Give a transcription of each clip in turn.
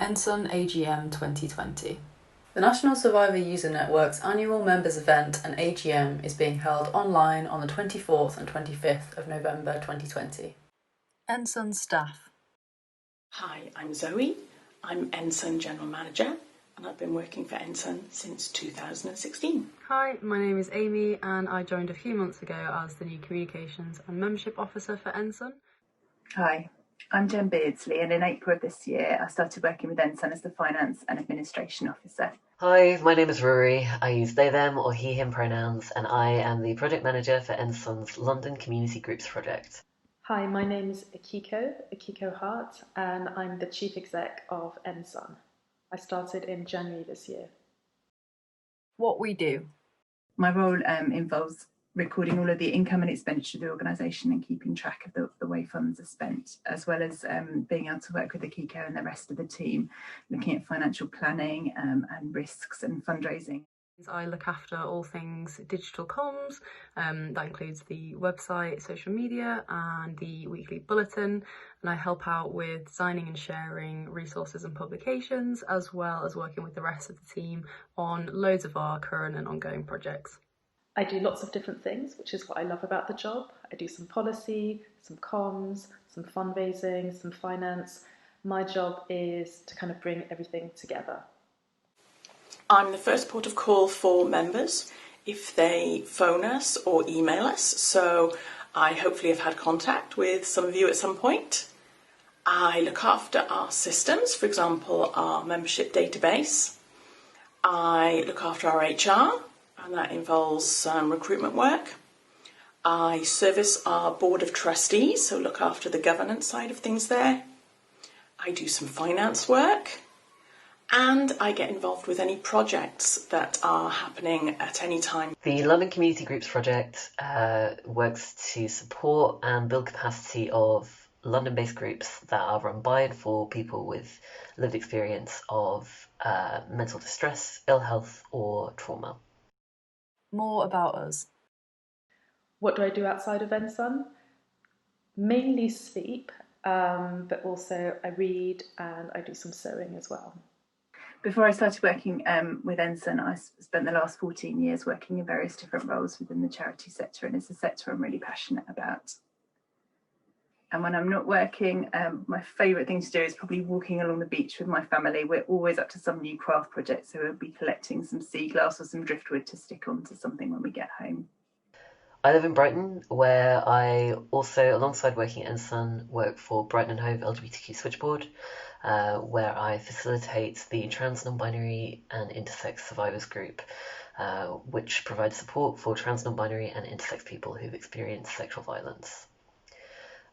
NSUN AGM 2020. The National Survivor User Network's annual members event and AGM is being held online on the 24th and 25th of November 2020. Ensign staff. Hi, I'm Zoe. I'm Ensign General Manager and I've been working for Ensign since 2016. Hi, my name is Amy and I joined a few months ago as the new Communications and Membership Officer for Ensign. Hi, I'm Jen Beardsley and in April of this year I started working with Ensign as the Finance and Administration Officer. Hi, my name is Rory. I use they, them or he, him pronouns and I am the Project Manager for Ensign's London Community Groups project. Hi, my name is Akiko Hart, and I'm the Chief Exec of Ensign. I started in January this year. What we do. My role involves recording all of the income and expenditure of the organisation and keeping track of the way funds are spent, as well as being able to work with Akiko and the rest of the team, looking at financial planning and risks and fundraising. I look after all things digital comms, that includes the website, social media and the weekly bulletin, and I help out with designing and sharing resources and publications, as well as working with the rest of the team on loads of our current and ongoing projects. I do lots of different things, which is what I love about the job. I do some policy, some comms, some fundraising, some finance. My job is to kind of bring everything together. I'm the first port of call for members if they phone us or email us, so I hopefully have had contact with some of you at some point. I look after our systems, for example, our membership database. I look after our HR, and that involves recruitment work. I service our board of trustees, so look after the governance side of things there. I do some finance work. And I get involved with any projects that are happening at any time. The London Community Groups project works to support and build capacity of London-based groups that are run by and for people with lived experience of mental distress, ill health or trauma. More about us. What do I do outside of Ensign? Mainly sleep, but also I read and I do some sewing as well. Before I started working with Ensign, I spent the last 14 years working in various different roles within the charity sector, and it's a sector I'm really passionate about. And when I'm not working, my favourite thing to do is probably walking along the beach with my family. We're always up to some new craft project, so we'll be collecting some sea glass or some driftwood to stick onto something when we get home. I live in Brighton, where I also, alongside working at Ensign, work for Brighton and Hove LGBTQ Switchboard, where I facilitate the trans, non-binary and intersex survivors group, which provides support for trans, non-binary and intersex people who've experienced sexual violence.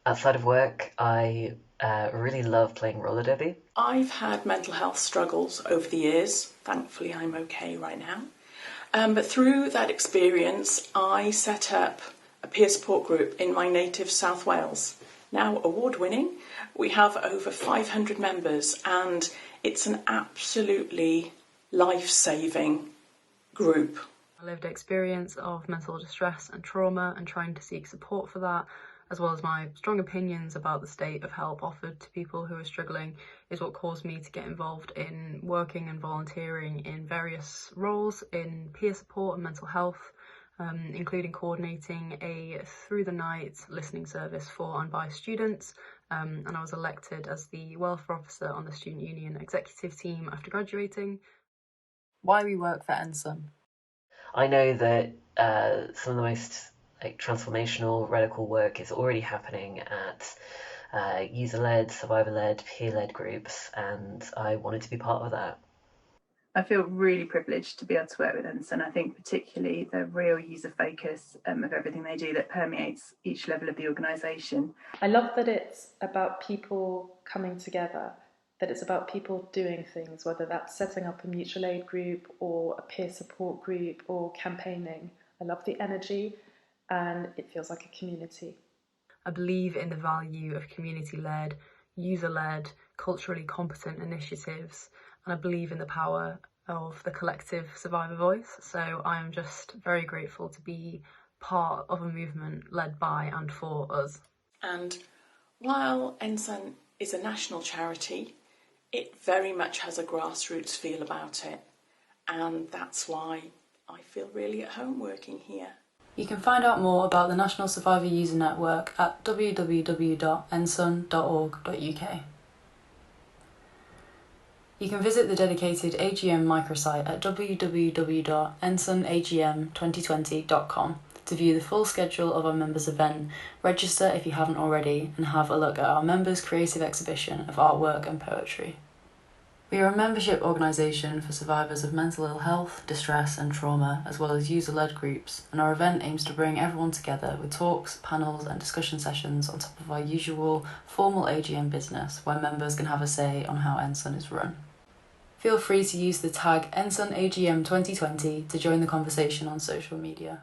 Outside of work, I really love playing roller derby. I've had mental health struggles over the years. Thankfully, I'm okay right now. But through that experience, I set up a peer support group in my native South Wales. Now award-winning, we have over 500 members and it's an absolutely life-saving group. I lived experience of mental distress and trauma and trying to seek support for that, as well as my strong opinions about the state of help offered to people who are struggling, is what caused me to get involved in working and volunteering in various roles in peer support and mental health, including coordinating a through-the-night listening service for and by students, and I was elected as the welfare officer on the Student Union executive team after graduating. Why we work for Ensign. I know that some of the most transformational, radical work is already happening at user-led, survivor-led, peer-led groups, and I wanted to be part of that. I feel really privileged to be able to work with Ensign. I think particularly the real user focus of everything they do that permeates each level of the organisation. I love that it's about people coming together, that it's about people doing things, whether that's setting up a mutual aid group or a peer support group or campaigning. I love the energy and it feels like a community. I believe in the value of community-led, user-led, culturally competent initiatives, and I believe in the power of the collective survivor voice. So I am just very grateful to be part of a movement led by and for us. And while Ensign is a national charity, It very much has a grassroots feel about it, and that's why I feel really at home working here. You can find out more about the National Survivor User Network at www.ensign.org.uk. You can visit the dedicated AGM microsite at www.NSUN AGM2020.com to view the full schedule of our members' event, register if you haven't already, and have a look at our members' creative exhibition of artwork and poetry. We are a membership organisation for survivors of mental ill health, distress and trauma, as well as user-led groups, and our event aims to bring everyone together with talks, panels and discussion sessions on top of our usual formal AGM business, where members can have a say on how Ensign is run. Feel free to use the tag Ensign AGM 2020 to join the conversation on social media.